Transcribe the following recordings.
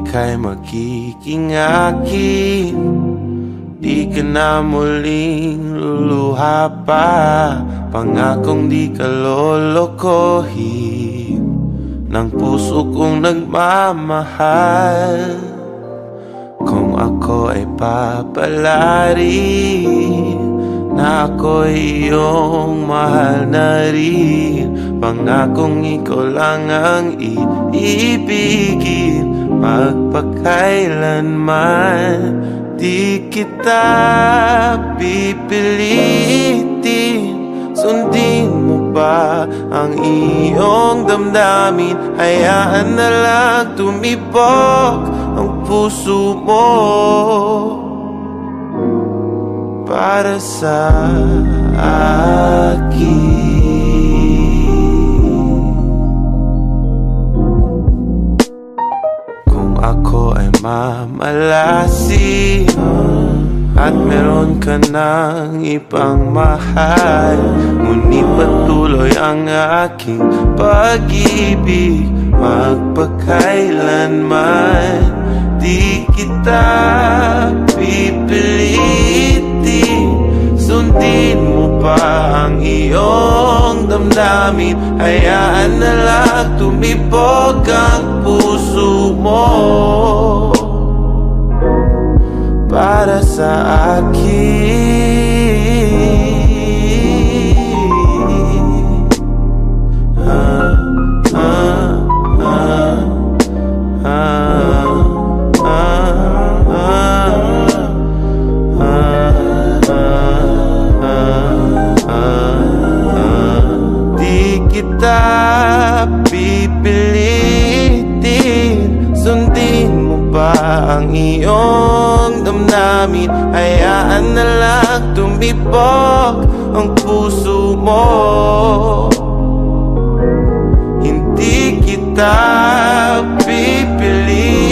ika'y magiging akin. Di ka na muling luluha pa, pangakong di ka lolokohin ng puso kong nagmamahal. Kung ako ay papalari na ako'y iyong mahal na rin, pangakong ikaw lang ang iibigin magpakailanman. Di kita pipilitin, sundin mo ba ang iyong damdamin? Hayaan na lang tumibok ang puso mo para sa akin. Kung ako ay mamalasin at meron ka ng ibang mahal, ngunit patuloy ang aking pag-ibig magpakailanman. Di kita pipilitin, sundin mo pa ang iyong damdamin. Hayaan na lang tumibok ang puso mo para sa akin. Di kita pipilitin, sundin mo ba ang iyong damdamin? Hayaan na lang tumibok ang puso mo. Hindi kita pipilitin,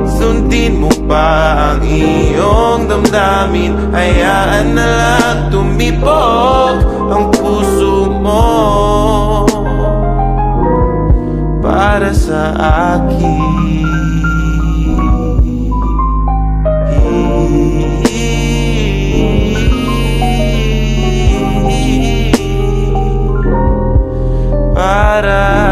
sundin mo ba ang iyong damdamin? Hayaan na lang tumibok ang puso mo para sa akin. Para